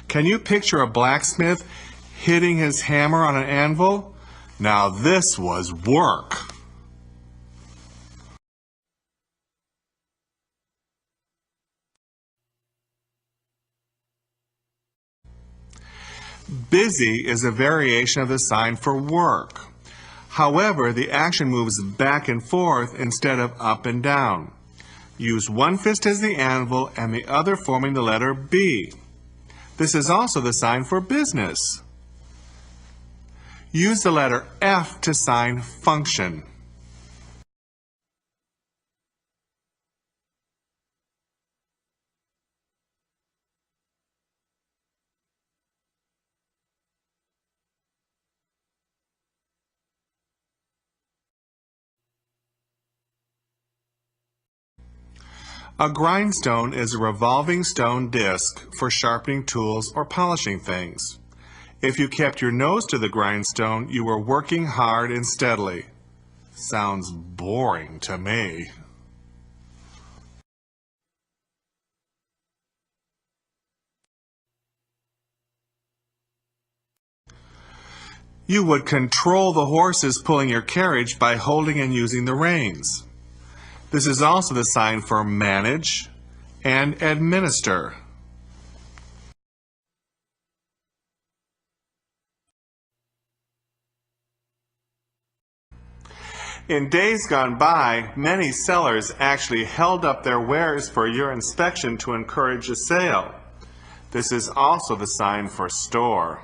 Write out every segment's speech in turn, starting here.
Can you picture a blacksmith hitting his hammer on an anvil? Now this was work. Busy is a variation of the sign for work. However, the action moves back and forth instead of up and down. Use one fist as the anvil and the other forming the letter B. This is also the sign for business. Use the letter F to sign function. A grindstone is a revolving stone disc for sharpening tools or polishing things. If you kept your nose to the grindstone, you were working hard and steadily. Sounds boring to me. You would control the horses pulling your carriage by holding and using the reins. This is also the sign for manage and administer. In days gone by, many sellers actually held up their wares for your inspection to encourage a sale. This is also the sign for store.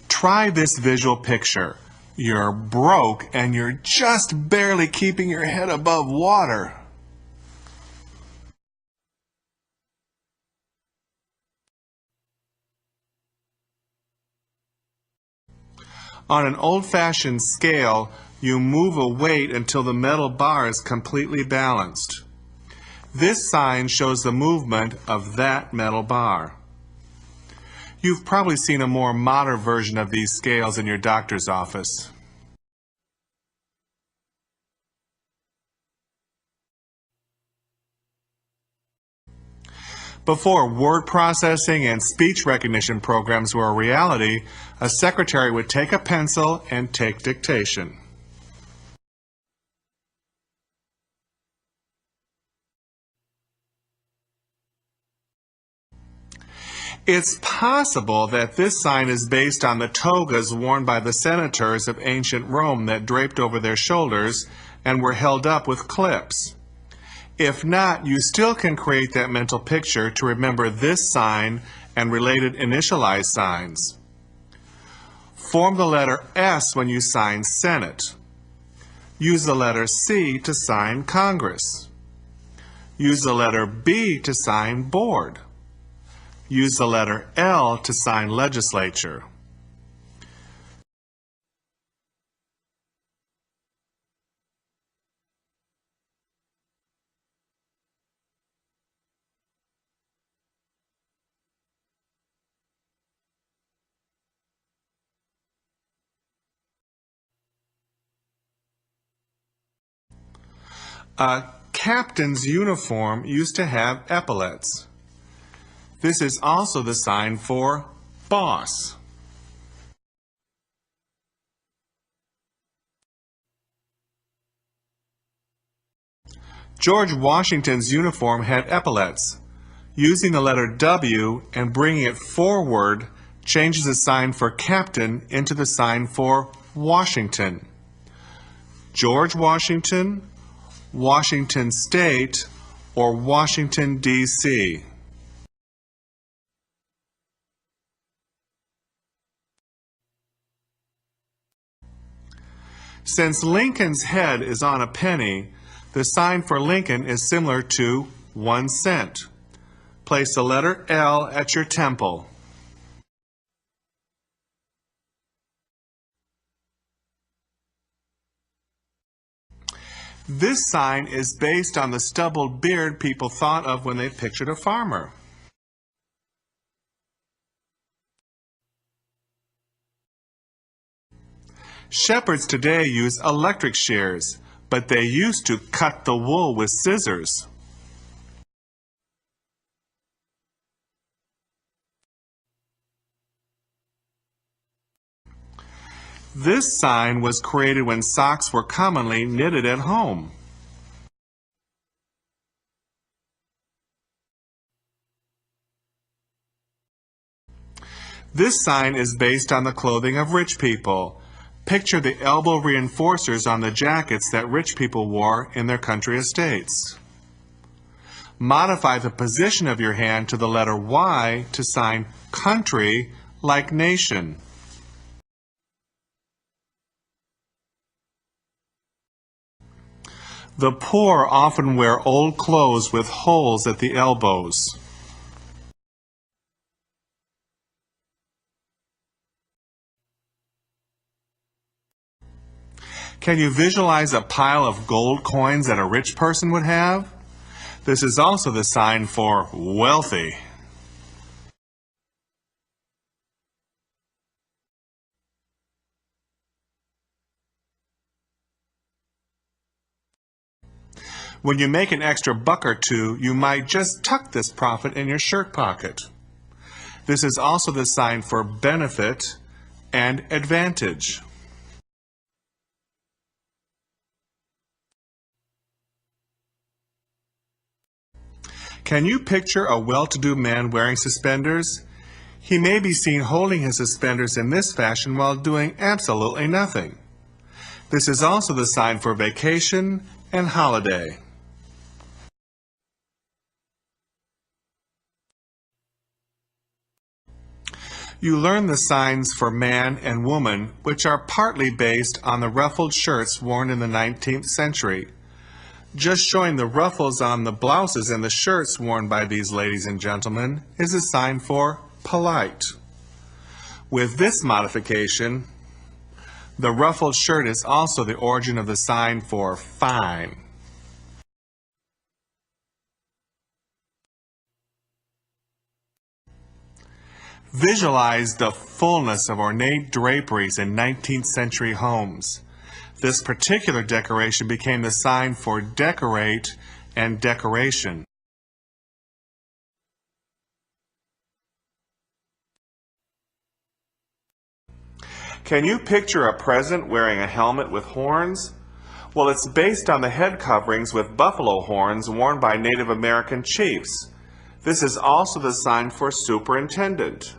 Try this visual picture. You're broke and you're just barely keeping your head above water. On an old-fashioned scale, you move a weight until the metal bar is completely balanced. This sign shows the movement of that metal bar. You've probably seen a more modern version of these scales in your doctor's office. Before word processing and speech recognition programs were a reality, a secretary would take a pencil and take dictation. It's possible that this sign is based on the togas worn by the senators of ancient Rome that draped over their shoulders and were held up with clips. If not, you still can create that mental picture to remember this sign and related initialized signs. Form the letter S when you sign Senate. Use the letter C to sign Congress. Use the letter B to sign Board. Use the letter L to sign Legislature. A captain's uniform used to have epaulets. This is also the sign for boss. George Washington's uniform had epaulets. Using the letter W and bringing it forward changes the sign for captain into the sign for Washington. George Washington, Washington State, or Washington, D.C. Since Lincoln's head is on a penny, the sign for Lincoln is similar to 1 cent. Place the letter L at your temple. This sign is based on the stubbled beard people thought of when they pictured a farmer. Shepherds today use electric shears, but they used to cut the wool with scissors. This sign was created when socks were commonly knitted at home. This sign is based on the clothing of rich people. Picture the elbow reinforcers on the jackets that rich people wore in their country estates. Modify the position of your hand to the letter Y to sign country like nation. The poor often wear old clothes with holes at the elbows. Can you visualize a pile of gold coins that a rich person would have? This is also the sign for wealthy. When you make an extra buck or two, you might just tuck this profit in your shirt pocket. This is also the sign for benefit and advantage. Can you picture a well-to-do man wearing suspenders? He may be seen holding his suspenders in this fashion while doing absolutely nothing. This is also the sign for vacation and holiday. You learn the signs for man and woman, which are partly based on the ruffled shirts worn in the 19th century. Just showing the ruffles on the blouses and the shirts worn by these ladies and gentlemen is a sign for polite. With this modification, the ruffled shirt is also the origin of the sign for fine. Visualize the fullness of ornate draperies in 19th century homes. This particular decoration became the sign for decorate and decoration. Can you picture a president wearing a helmet with horns? Well, it's based on the head coverings with buffalo horns worn by Native American chiefs. This is also the sign for superintendent.